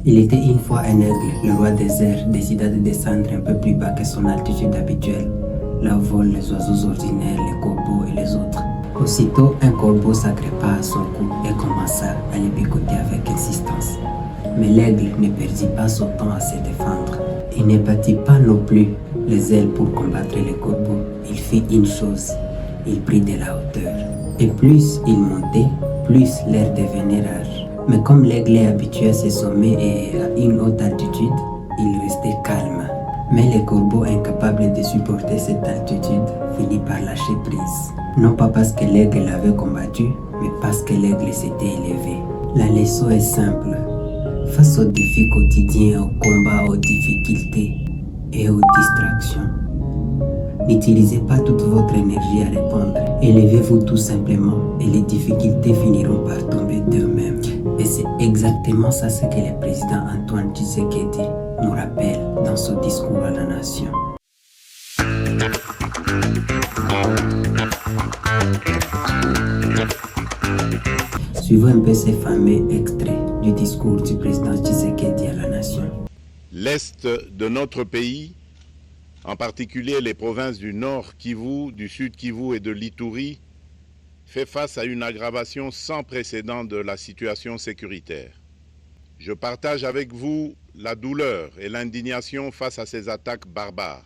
Il était une fois un aigle, le roi des airs décida de descendre un peu plus bas que son altitude habituelle, là où volent les oiseaux ordinaires, les corbeaux et les autres. Aussitôt, un corbeau s'agrippa à son cou et commença à le picoter avec insistance. Mais l'aigle ne perdit pas son temps à se défendre. Il ne battit pas non plus les ailes pour combattre les corbeaux. Il fit une chose, il prit de la hauteur. Et plus il montait, plus l'air devenait rare. Mais comme l'aigle est habitué à ses sommets et à une haute altitude, il restait calme. Mais les corbeaux, incapables de supporter cette altitude, finit par lâcher prise. Non pas parce que l'aigle l'avait combattu, mais parce que l'aigle s'était élevé. La leçon est simple. Face aux défis quotidiens, aux combats, aux difficultés et aux distractions, n'utilisez pas toute votre énergie à répondre. Élevez-vous tout simplement et les difficultés finiront par tomber d'eux-mêmes. Et c'est exactement ça ce que le président Antoine Tshisekedi nous rappelle dans son discours à la nation. Suivons un peu ces fameux extraits du discours du président Tshisekedi à la nation. L'Est de notre pays, en particulier les provinces du Nord Kivu, du Sud Kivu et de l'Ituri, fait face à une aggravation sans précédent de la situation sécuritaire. Je partage avec vous la douleur et l'indignation face à ces attaques barbares.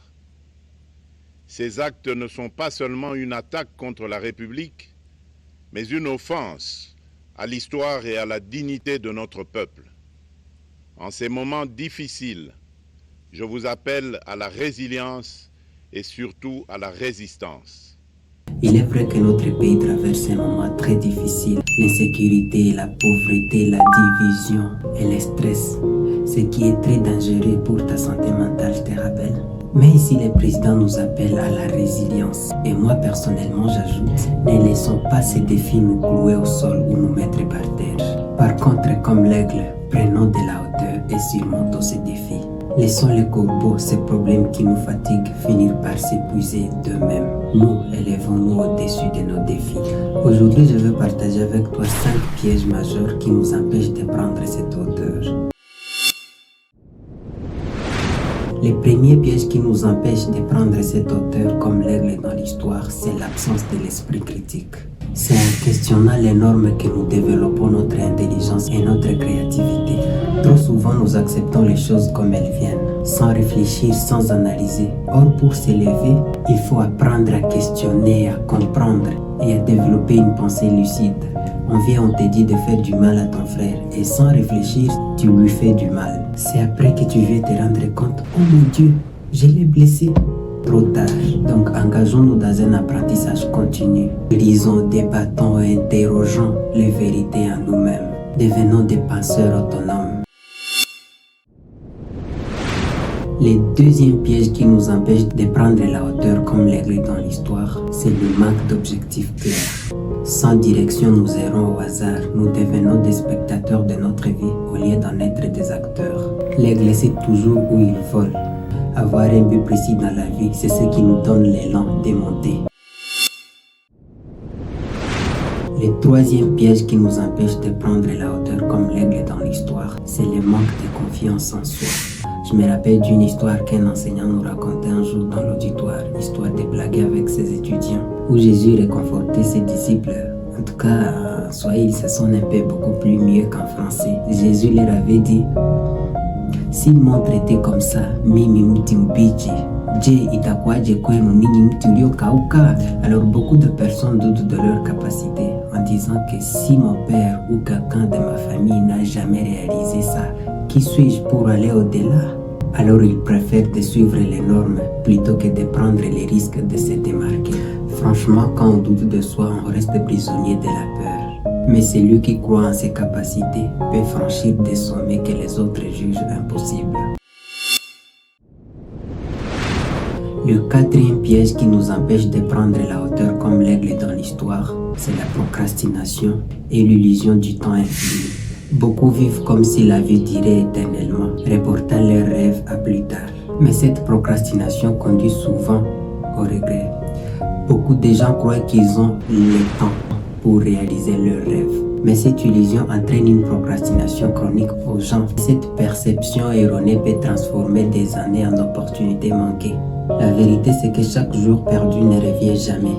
Ces actes ne sont pas seulement une attaque contre la République, mais une offense à l'histoire et à la dignité de notre peuple. En ces moments difficiles, je vous appelle à la résilience et surtout à la résistance. Il est vrai que notre pays traverse un moment très difficile. L'insécurité, la pauvreté, la division et le stress, ce qui est très dangereux pour ta santé mentale, je te rappelle. Mais ici, le président nous appelle à la résilience. Et moi, personnellement, j'ajoute, ne laissons pas ces défis nous clouer au sol ou nous mettre par terre. Par contre, comme l'aigle, prenons de la hauteur et surmontons ces défis. Laissons les corbeaux, ces problèmes qui nous fatiguent, finir par s'épuiser d'eux-mêmes. Nous, élevons-nous au-dessus de nos défis. Aujourd'hui, je veux partager avec toi 5 pièges majeurs qui nous empêchent de prendre cette hauteur. Le premier piège qui nous empêche de prendre cette hauteur comme l'aigle dans l'histoire, c'est l'absence de l'esprit critique. C'est en questionnant les normes que nous développons notre intelligence et notre créativité. Trop souvent, nous acceptons les choses comme elles viennent, sans réfléchir, sans analyser. Or, pour s'élever, il faut apprendre à questionner, à comprendre et à développer une pensée lucide. On te dit de faire du mal à ton frère et sans réfléchir, tu lui fais du mal. C'est après que tu viens te rendre compte, oh mon Dieu, je l'ai blessé. Trop tard. Donc engageons-nous dans un apprentissage continu. Lisons, débattons et interrogeons les vérités en nous-mêmes. Devenons des penseurs autonomes. Le deuxième piège qui nous empêche de prendre la hauteur comme l'aigle dans l'histoire, c'est le manque d'objectifs clairs. Sans direction, nous errons au hasard. Nous devenons des spectateurs de notre vie au lieu d'en être des acteurs. L'aigle sait toujours où il vole. Avoir un but précis dans la vie, c'est ce qui nous donne l'élan de monter. Le troisième piège qui nous empêche de prendre la hauteur comme l'aigle dans l'histoire, c'est le manque de confiance en soi. Je me rappelle d'une histoire qu'un enseignant nous racontait un jour dans l'auditoire, histoire de blaguer avec ses étudiants, où Jésus réconfortait ses disciples. En tout cas, en Swahili, ça sonne un peu beaucoup plus mieux qu'en français. Jésus leur avait dit: s'ils m'ont traité comme ça, mimi mti mbichi, je itakuwaje kwenu ninyi mti uliokauka? Alors beaucoup de personnes doutent de leur capacité en disant que si mon père ou quelqu'un de ma famille n'a jamais réalisé ça, qui suis-je pour aller au-delà? Alors ils préfèrent de suivre les normes plutôt que de prendre les risques de se démarquer. Franchement, quand on doute de soi, on reste prisonnier de la peur. Mais celui qui croit en ses capacités peut franchir des sommets que les autres jugent impossibles. Le quatrième piège qui nous empêche de prendre la hauteur comme l'aigle dans l'histoire, c'est la procrastination et l'illusion du temps infini. Beaucoup vivent comme si la vie durait éternellement, reportant leurs rêves à plus tard. Mais cette procrastination conduit souvent au regret. Beaucoup de gens croient qu'ils ont le temps pour réaliser leurs rêves. Mais cette illusion entraîne une procrastination chronique aux gens. Cette perception erronée peut transformer des années en opportunités manquées. La vérité, c'est que chaque jour perdu ne revient jamais.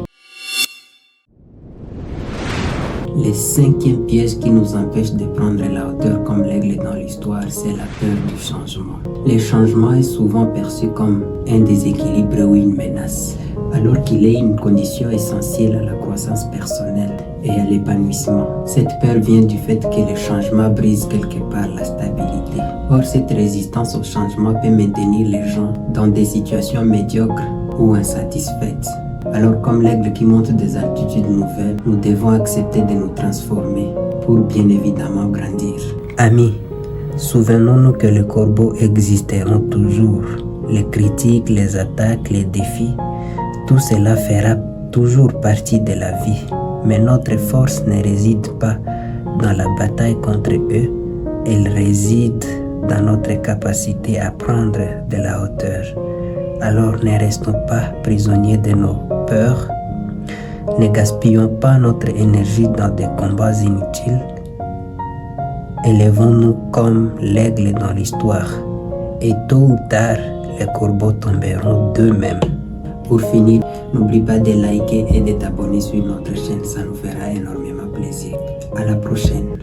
Le 5e piège qui nous empêche de prendre la hauteur comme l'aigle dans l'histoire, c'est la peur du changement. Le changement est souvent perçu comme un déséquilibre ou une menace, alors qu'il est une condition essentielle à la croissance personnelle et à l'épanouissement. Cette peur vient du fait que le changement brise quelque part la stabilité. Or, cette résistance au changement peut maintenir les gens dans des situations médiocres ou insatisfaites. Alors, comme l'aigle qui monte des altitudes nouvelles, nous devons accepter de nous transformer pour bien évidemment grandir. Amis, souvenons-nous que les corbeaux existeront toujours. Les critiques, les attaques, les défis, tout cela fera toujours partie de la vie. Mais notre force ne réside pas dans la bataille contre eux, elle réside dans notre capacité à prendre de la hauteur. Alors ne restons pas prisonniers de nos peurs, ne gaspillons pas notre énergie dans des combats inutiles. Élevons-nous comme l'aigle dans l'histoire, et tôt ou tard, les corbeaux tomberont d'eux-mêmes. Pour finir, n'oublie pas de liker et de t'abonner sur notre chaîne, ça nous fera énormément plaisir. À la prochaine.